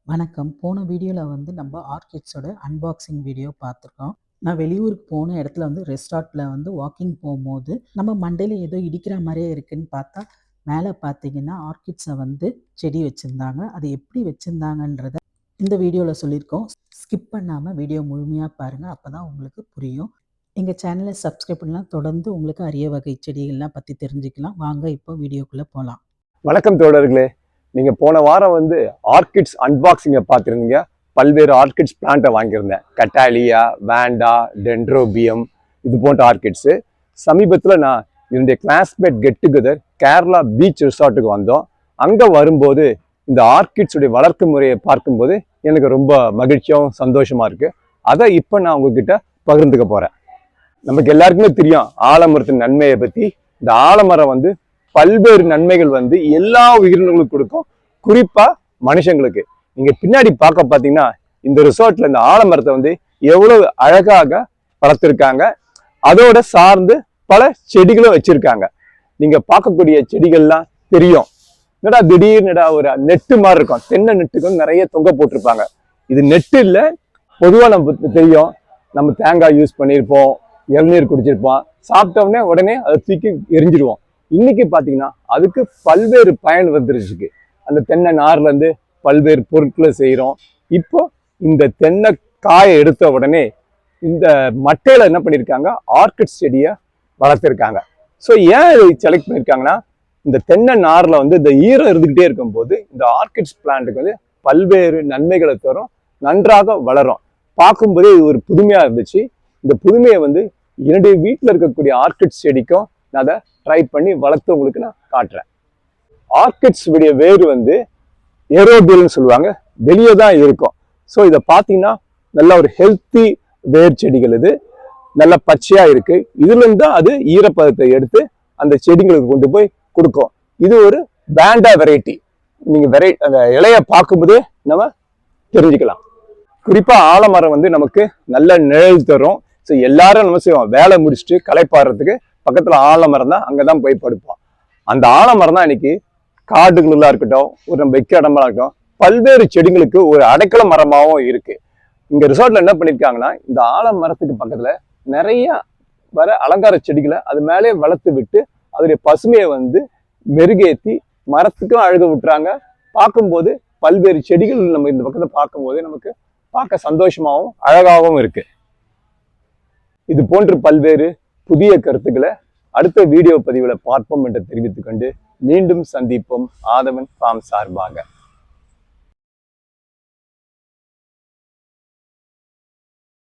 வணக்கம். போன வீடியோல நம்ம ஆர்கிட்ஸோட அன்பாக்சிங் வீடியோ பார்த்துருக்கோம். நான் வெளியூருக்கு போன இடத்துல ரெசார்ட்ல வாக்கிங் போகும்போது, நம்ம மண்டையில ஏதோ இடிக்கிற மாரியே இருக்குன்னு பார்த்தா, மேல பார்த்தீங்கன்னா ஆர்கிட்ஸ செடி வச்சிருந்தாங்க. அது எப்படி வச்சிருந்தாங்கன்றத இந்த வீடியோல சொல்லியிருக்கோம். ஸ்கிப் பண்ணாம வீடியோ முழுமையா பாருங்க. அப்பதான் உங்களுக்கு புரியும். எங்க சேனல சப்ஸ்கிரைப் பண்ணலாம். தொடர்ந்து உங்களுக்கு அரிய வகை செடிகள்லாம் பத்தி தெரிஞ்சுக்கலாம். வாங்க இப்போ வீடியோக்குள்ள போலாம். வணக்கம் தோழர்களே. நீங்க போன வாரம் ஆர்கிட்ஸ் அன்பாக்சிங்கை பார்த்துருந்தீங்க. பல்வேறு ஆர்கிட்ஸ் பிளான்ட்டை வாங்கியிருந்தேன். கட்டாலியா, வேண்டா, டென்ட்ரோபியம், இது போன்ற ஆர்கிட்ஸு. சமீபத்தில் நான் என்னுடைய classmate get together Kerala beach ரிசார்ட்டுக்கு வந்தோம். அங்கே வரும்போது இந்த ஆர்கிட்ஸுடைய வளர்ப்பு முறையை பார்க்கும்போது எனக்கு ரொம்ப மகிழ்ச்சியாகவும் சந்தோஷமா இருக்கு. அதை இப்போ நான் உங்ககிட்ட பகிர்ந்துக்க போறேன். நமக்கு எல்லாருக்குமே தெரியும் ஆலமரத்தின் நன்மையை பற்றி. இந்த ஆலமரம் பல்வேறு நன்மைகள் எல்லா உயிரினங்களுக்கும் கொடுக்கும், குறிப்பா மனுஷங்களுக்கு. நீங்க பின்னாடி பார்த்தீங்கன்னா இந்த ரிசார்ட்ல இந்த ஆலமரத்தை எவ்வளவு அழகாக வளர்த்திருக்காங்க. அதோட சார்ந்து பல செடிகளும் வச்சிருக்காங்க. நீங்க பார்க்கக்கூடிய செடிகள்லாம் தெரியும். என்னடா திடீர்னுடா ஒரு நெட்டு மாதிரி இருக்கும். தென்னை நெட்டுக்கு நிறைய தொங்க போட்டிருப்பாங்க. இது நெட்டு இல்லை, பொதுவா நமக்கு தெரியும். நம்ம தேங்காய் யூஸ் பண்ணியிருப்போம், இளநீர் குடிச்சிருப்போம், சாப்பிட்டோம்னே உடனே அதை தூக்கி எரிஞ்சிருவோம். இன்னைக்கு பாத்தீங்கன்னா அதுக்கு பல்வேறு பயன் வந்துருச்சு. அந்த தென்னை நார்ல இருந்து பல்வேறு பொருட்களை செய்யறோம். இப்போ இந்த தென்னை காயை எடுத்த உடனே இந்த மட்டையில என்ன பண்ணிருக்காங்க, ஆர்கிட் செடியை வளர்த்திருக்காங்க. ஸோ ஏன் இதை செலக்ட் பண்ணிருக்காங்கன்னா, இந்த தென்னை நார்ல இந்த ஈரம் இருந்துகிட்டே இருக்கும் போது இந்த ஆர்கிட்ஸ் பிளான்ட்டுக்கு பல்வேறு நன்மைகளை தரும், நன்றாக வளரும். பார்க்கும்போதே இது ஒரு புதுமையா இருந்துச்சு. இந்த புதுமையை என்னுடைய வீட்டில் இருக்கக்கூடிய ஆர்கிட் செடிக்கும் நான் அதை ட்ரை பண்ணி வளர்த்து உங்களுக்கு நான் காட்டுறேன். ஆர்கிட்ஸ் உடைய வேறு ஏரோபியல்னு சொல்லுவாங்க, வெளியே தான் இருக்கும். ஸோ இதை பார்த்தீங்கன்னா நல்ல ஒரு ஹெல்த்தி வேர் செடிகள். இது நல்ல பச்சையா இருக்கு. இதுல இருந்து தான் அது ஈரப்பதத்தை எடுத்து அந்த செடிங்களுக்கு கொண்டு போய் கொடுக்கும். இது ஒரு வேண்டா வெரைட்டி. நீங்க அந்த இலைய பார்க்கும்போதே நம்ம தெரிஞ்சுக்கலாம். குறிப்பா ஆலமரம் நமக்கு நல்ல நிழல் தரும். ஸோ எல்லாரும் நம்ம செய்வோம், வேலை முடிச்சுட்டு களைப்பாடுறதுக்கு பக்கத்துல ஆலமரம் தான், அங்கதான் போய் படுப்போம். அந்த ஆலமரம் தான் இன்னைக்கு காடுகளா இருக்கட்டும், ஒரு நம்ம வைக்க இடமா இருக்கட்டும், பல்வேறு செடிகளுக்கு ஒரு அடைக்கல மரமாகவும் இருக்கு. இங்க ரிசார்ட்ல என்ன பண்ணிருக்காங்கன்னா, இந்த ஆலமரத்துக்கு பக்கத்துல நிறைய வர அலங்கார செடிகளை அது மேலே வளர்த்து விட்டு அதோடைய பசுமையை மெருகேற்றி மரத்துக்கும் அழகு விட்டுறாங்க. பார்க்கும்போது பல்வேறு செடிகள் நம்ம இந்த பக்கத்தை பார்க்கும்போது நமக்கு பார்க்க சந்தோஷமாகவும் அழகாகவும் இருக்கு. இது போன்று பல்வேறு புதிய கருத்துக்களை அடுத்த வீடியோ பதிவுல பார்ப்போம் என்று தெரிவித்துக் கொண்டு மீண்டும் சந்திப்போம். ஆதவன் ஃபார்ம் சார்பாக.